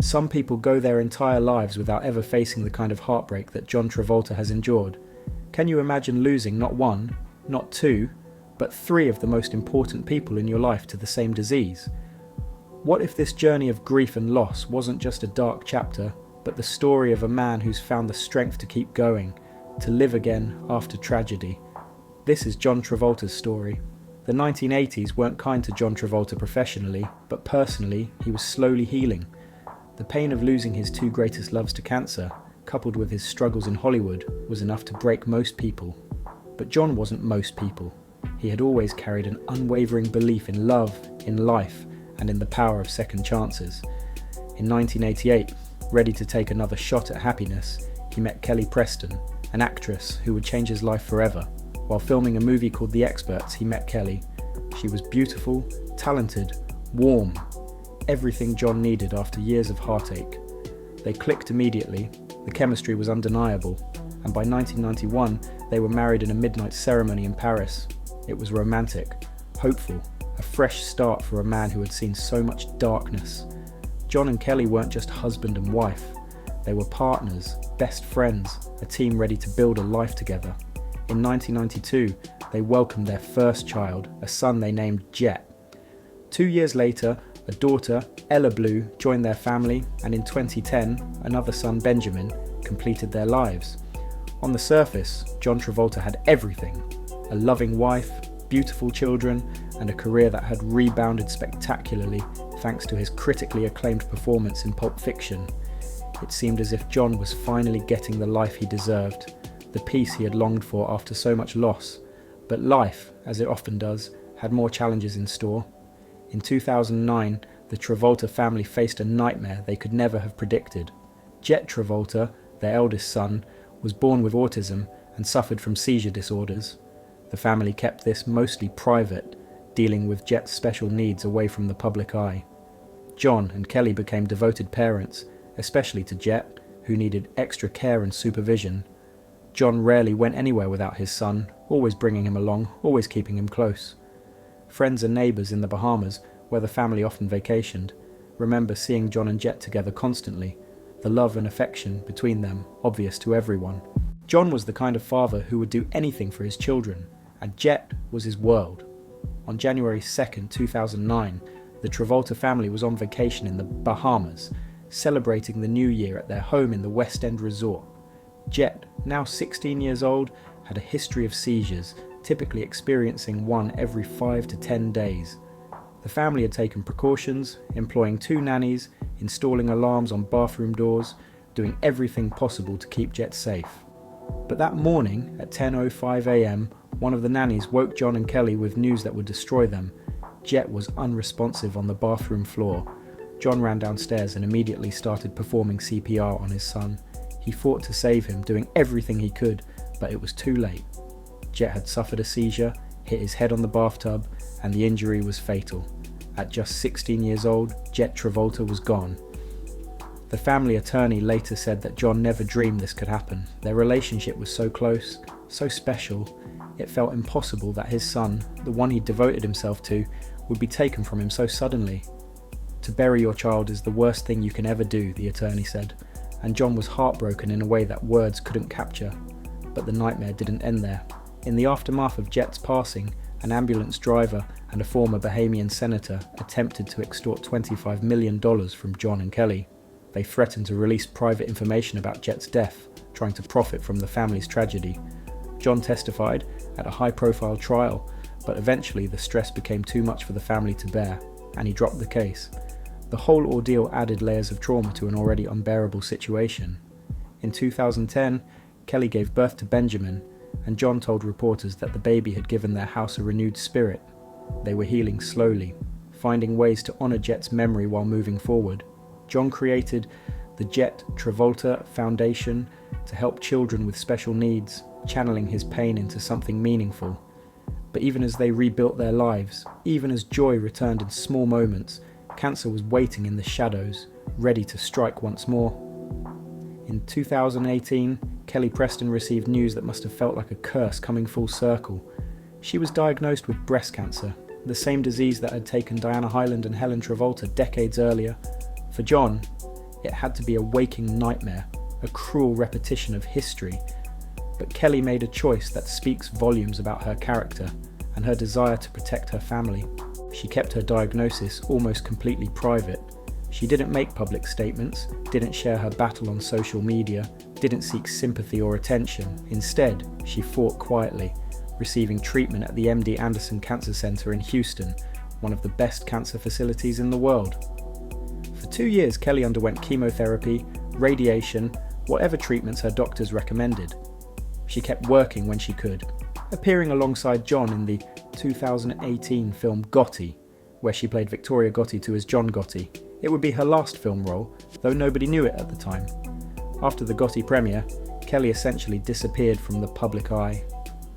Some people go their entire lives without ever facing the kind of heartbreak that John Travolta has endured. Can you imagine losing not one, not two, but three of the most important people in your life to the same disease? What if this journey of grief and loss wasn't just a dark chapter, but the story of a man who's found the strength to keep going, to live again after tragedy? This is John Travolta's story. The 1980s weren't kind to John Travolta professionally, but personally, he was slowly healing. The pain of losing his two greatest loves to cancer, coupled with his struggles in Hollywood, was enough to break most people. But John wasn't most people. He had always carried an unwavering belief in love, in life, and in the power of second chances. In 1988, ready to take another shot at happiness, he met Kelly Preston, an actress who would change his life forever. While filming a movie called The Experts, he met Kelly. She was beautiful, talented, warm, everything John needed after years of heartache. They clicked immediately, the chemistry was undeniable, and by 1991 they were married in a midnight ceremony in Paris. It was romantic, hopeful, a fresh start for a man who had seen so much darkness. John and Kelly weren't just husband and wife, they were partners, best friends, a team ready to build a life together. In 1992, they welcomed their first child, a son they named Jet. 2 years later, a daughter, Ella Blue, joined their family, and in 2010, another son, Benjamin, completed their lives. On the surface, John Travolta had everything: a loving wife, beautiful children, and a career that had rebounded spectacularly thanks to his critically acclaimed performance in Pulp Fiction. It seemed as if John was finally getting the life he deserved, the peace he had longed for after so much loss. But life, as it often does, had more challenges in store. In 2009, the Travolta family faced a nightmare they could never have predicted. Jet Travolta, their eldest son, was born with autism and suffered from seizure disorders. The family kept this mostly private, dealing with Jet's special needs away from the public eye. John and Kelly became devoted parents, especially to Jet, who needed extra care and supervision. John rarely went anywhere without his son, always bringing him along, always keeping him close. Friends and neighbours in the Bahamas, where the family often vacationed, remember seeing John and Jet together constantly, the love and affection between them obvious to everyone. John was the kind of father who would do anything for his children, and Jet was his world. On January 2nd, 2009, the Travolta family was on vacation in the Bahamas, celebrating the new year at their home in the West End resort. Jet, now 16 years old, had a history of seizures, typically experiencing one every 5 to 10 days. The family had taken precautions, employing 2 nannies, installing alarms on bathroom doors, doing everything possible to keep Jet safe. But that morning, at 10:05 a.m, one of the nannies woke John and Kelly with news that would destroy them. Jet was unresponsive on the bathroom floor. John ran downstairs and immediately started performing CPR on his son. He fought to save him, doing everything he could, but it was too late. Jet had suffered a seizure, hit his head on the bathtub, and the injury was fatal. At just 16 years old, Jet Travolta was gone. The family attorney later said that John never dreamed this could happen. Their relationship was so close, so special, it felt impossible that his son, the one he devoted himself to, would be taken from him so suddenly. To bury your child is the worst thing you can ever do, the attorney said, and John was heartbroken in a way that words couldn't capture. But the nightmare didn't end there. In the aftermath of Jet's passing, an ambulance driver and a former Bahamian senator attempted to extort $25 million from John and Kelly. They threatened to release private information about Jet's death, trying to profit from the family's tragedy. John testified at a high-profile trial, but eventually the stress became too much for the family to bear, and he dropped the case. The whole ordeal added layers of trauma to an already unbearable situation. In 2010, Kelly gave birth to Benjamin, and John told reporters that the baby had given their house a renewed spirit. They were healing slowly, finding ways to honour Jet's memory while moving forward. John created the Jet Travolta Foundation to help children with special needs, channeling his pain into something meaningful. But even as they rebuilt their lives, even as joy returned in small moments, cancer was waiting in the shadows, ready to strike once more. In 2018, Kelly Preston received news that must have felt like a curse coming full circle. She was diagnosed with breast cancer, the same disease that had taken Diana Hyland and Helen Travolta decades earlier. For John, It had to be a waking nightmare, a cruel repetition of history. But Kelly made a choice that speaks volumes about her character and her desire to protect her family. She kept her diagnosis almost completely private. She didn't make public statements, didn't share her battle on social media, didn't seek sympathy or attention. Instead, she fought quietly, receiving treatment at the MD Anderson Cancer Center in Houston, one of the best cancer facilities in the world. For 2 years, Kelly underwent chemotherapy, radiation, whatever treatments her doctors recommended. She kept working when she could, appearing alongside John in the 2018 film Gotti, where she played Victoria Gotti to his John Gotti. It would be her last film role, though nobody knew it at the time. After the Gotti premiere, Kelly essentially disappeared from the public eye.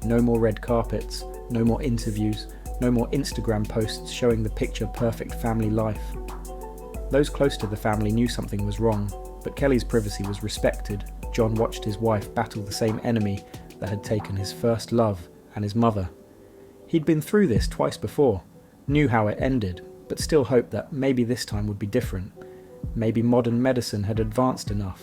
No more red carpets, no more interviews, no more Instagram posts showing the picture-perfect family life. Those close to the family knew something was wrong, but Kelly's privacy was respected. John watched his wife battle the same enemy that had taken his first love and his mother. He'd been through this twice before, knew how it ended, but still hoped that maybe this time would be different. Maybe modern medicine had advanced enough.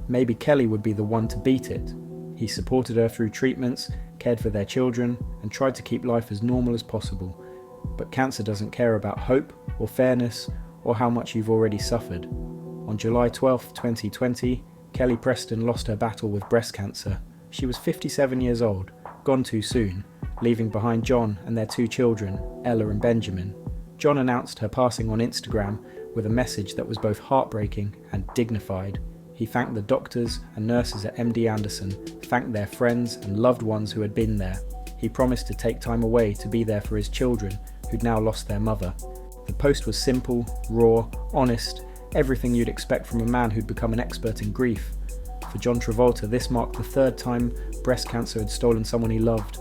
Maybe Kelly would be the one to beat it. He supported her through treatments, cared for their children, and tried to keep life as normal as possible. But cancer doesn't care about hope or fairness or how much you've already suffered. On July 12, 2020, Kelly Preston lost her battle with breast cancer. She was 57 years old, gone too soon, leaving behind John and their 2 children, Ella and Benjamin. John announced her passing on Instagram with a message that was both heartbreaking and dignified. He thanked the doctors and nurses at MD Anderson, thanked their friends and loved ones who had been there. He promised to take time away to be there for his children, who'd now lost their mother. The post was simple, raw, honest, everything you'd expect from a man who'd become an expert in grief. For John Travolta, this marked the 3rd time breast cancer had stolen someone he loved.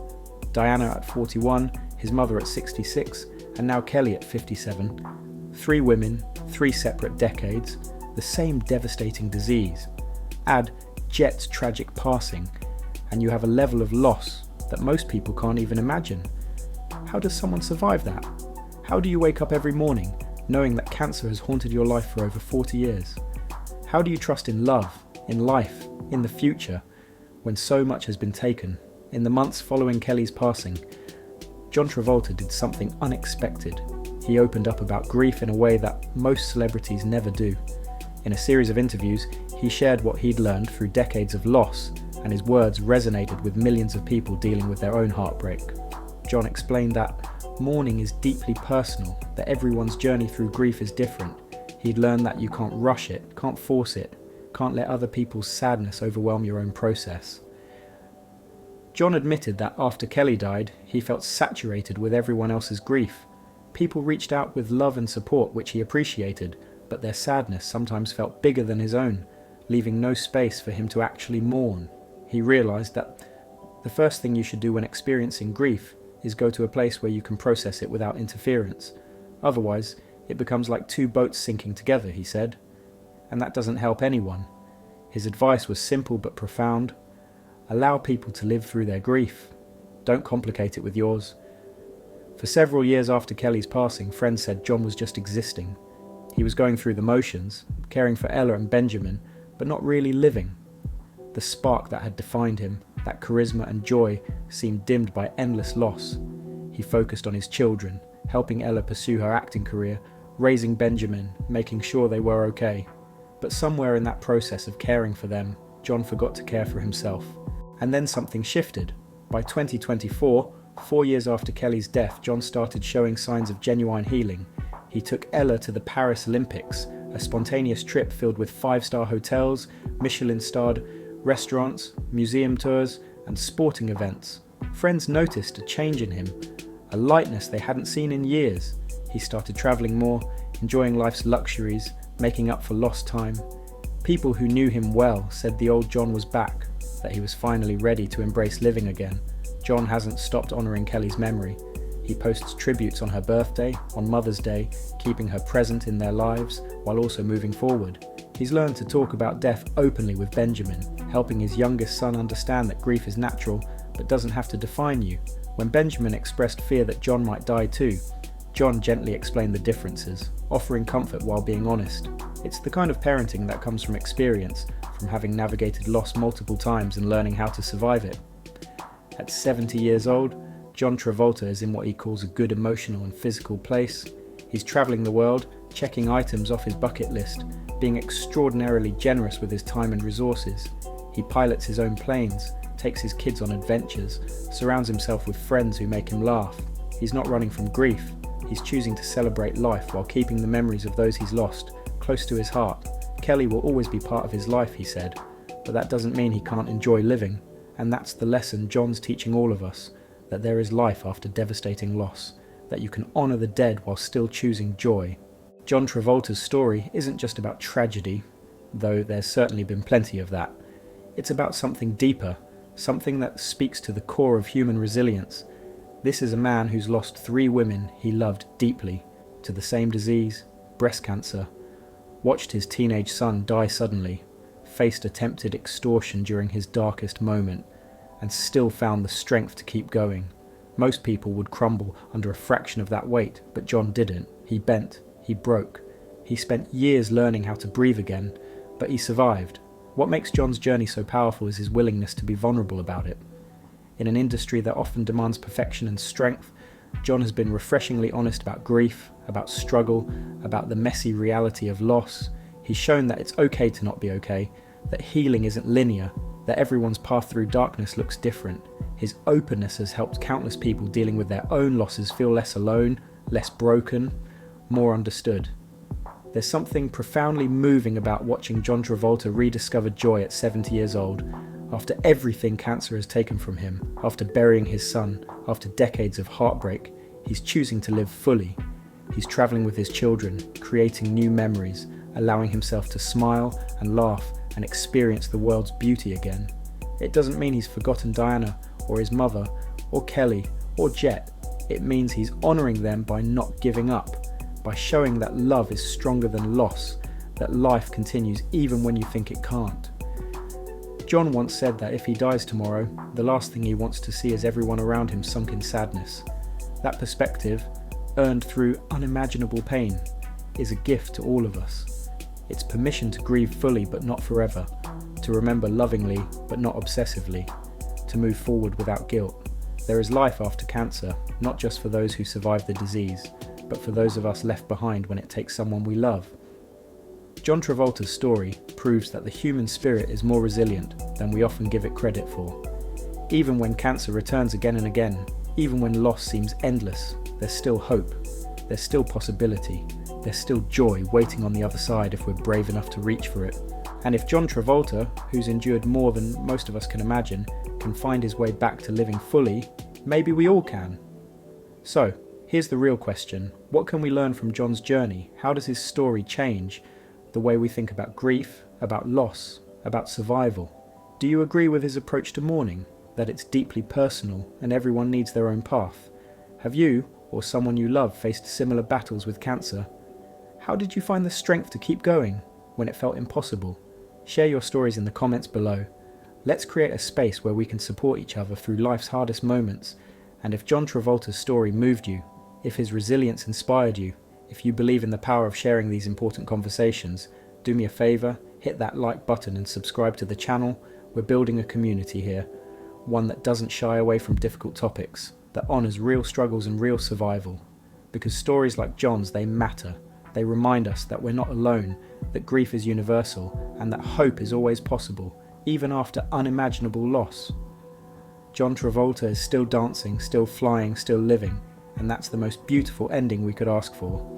Diana at 41, his mother at 66, and now Kelly at 57. 3 women, 3 separate decades, the same devastating disease. Add Jet's tragic passing, and you have a level of loss that most people can't even imagine. How does someone survive that? How do you wake up every morning knowing that cancer has haunted your life for over 40 years? How do you trust in love, in life, in the future, when so much has been taken? In the months following Kelly's passing, John Travolta did something unexpected. He opened up about grief in a way that most celebrities never do. In a series of interviews, he shared what he'd learned through decades of loss, and his words resonated with millions of people dealing with their own heartbreak. John explained that mourning is deeply personal, that everyone's journey through grief is different. He'd learned that you can't rush it, can't force it, can't let other people's sadness overwhelm your own process. John admitted that after Kelly died, he felt saturated with everyone else's grief. People reached out with love and support, which he appreciated, but their sadness sometimes felt bigger than his own, leaving no space for him to actually mourn. He realised that the first thing you should do when experiencing grief is go to a place where you can process it without interference. Otherwise, it becomes like 2 boats sinking together, he said. And that doesn't help anyone. His advice was simple but profound. Allow people to live through their grief. Don't complicate it with yours. For several years after Kelly's passing, friends said John was just existing. He was going through the motions, caring for Ella and Benjamin, but not really living. The spark that had defined him, that charisma and joy, seemed dimmed by endless loss. He focused on his children, helping Ella pursue her acting career, raising Benjamin, making sure they were okay. But somewhere in that process of caring for them, John forgot to care for himself. And then something shifted. By 2024, 4 years after Kelly's death, John started showing signs of genuine healing. He took Ella to the Paris Olympics, a spontaneous trip filled with 5-star hotels, Michelin-starred restaurants, museum tours, and sporting events. Friends noticed a change in him, a lightness they hadn't seen in years. He started travelling more, enjoying life's luxuries, making up for lost time. People who knew him well said the old John was back, that he was finally ready to embrace living again. John hasn't stopped honouring Kelly's memory. He posts tributes on her birthday, on Mother's Day, keeping her present in their lives while also moving forward. He's learned to talk about death openly with Benjamin, helping his youngest son understand that grief is natural but doesn't have to define you. When Benjamin expressed fear that John might die too, John gently explained the differences, offering comfort while being honest. It's the kind of parenting that comes from experience, from having navigated loss multiple times and learning how to survive it. At 70 years old, John Travolta is in what he calls a good emotional and physical place. He's travelling the world, checking items off his bucket list, being extraordinarily generous with his time and resources. He pilots his own planes, takes his kids on adventures, surrounds himself with friends who make him laugh. He's not running from grief. He's choosing to celebrate life while keeping the memories of those he's lost close to his heart. Kelly will always be part of his life, he said, but that doesn't mean he can't enjoy living. And that's the lesson John's teaching all of us, that there is life after devastating loss, that you can honour the dead while still choosing joy. John Travolta's story isn't just about tragedy, though there's certainly been plenty of that. It's about something deeper, something that speaks to the core of human resilience. This is a man who's lost 3 women he loved deeply to the same disease, breast cancer, watched his teenage son die suddenly, faced attempted extortion during his darkest moment, and still found the strength to keep going. Most people would crumble under a fraction of that weight, but John didn't. He bent, he broke. He spent years learning how to breathe again, but he survived. What makes John's journey so powerful is his willingness to be vulnerable about it. In an industry that often demands perfection and strength, John has been refreshingly honest about grief, about struggle, about the messy reality of loss. He's shown that it's okay to not be okay, that healing isn't linear, that everyone's path through darkness looks different. His openness has helped countless people dealing with their own losses feel less alone, less broken, more understood. There's something profoundly moving about watching John Travolta rediscover joy at 70 years old, after everything cancer has taken from him, after burying his son, after decades of heartbreak. He's choosing to live fully. He's travelling with his children, creating new memories, allowing himself to smile and laugh and experience the world's beauty again. It doesn't mean he's forgotten Diana or his mother or Kelly or Jet. It means he's honouring them by not giving up, by showing that love is stronger than loss, that life continues even when you think it can't. John once said that if he dies tomorrow, the last thing he wants to see is everyone around him sunk in sadness. That perspective, earned through unimaginable pain, is a gift to all of us. It's permission to grieve fully but not forever, to remember lovingly but not obsessively, to move forward without guilt. There is life after cancer, not just for those who survive the disease, but for those of us left behind when it takes someone we love. John Travolta's story proves that the human spirit is more resilient than we often give it credit for. Even when cancer returns again and again, even when loss seems endless, there's still hope, there's still possibility, there's still joy waiting on the other side if we're brave enough to reach for it. And if John Travolta, who's endured more than most of us can imagine, can find his way back to living fully, maybe we all can. So, here's the real question. What can we learn from John's journey? How does his story change the way we think about grief, about loss, about survival? Do you agree with his approach to mourning, that it's deeply personal and everyone needs their own path? Have you, or someone you love, faced similar battles with cancer? How did you find the strength to keep going when it felt impossible? Share your stories in the comments below. Let's create a space where we can support each other through life's hardest moments. And if John Travolta's story moved you, if his resilience inspired you, if you believe in the power of sharing these important conversations, do me a favour, hit that like button and subscribe to the channel. We're building a community here, one that doesn't shy away from difficult topics, that honours real struggles and real survival. Because stories like John's, they matter. They remind us that we're not alone, that grief is universal, and that hope is always possible, even after unimaginable loss. John Travolta is still dancing, still flying, still living, and that's the most beautiful ending we could ask for.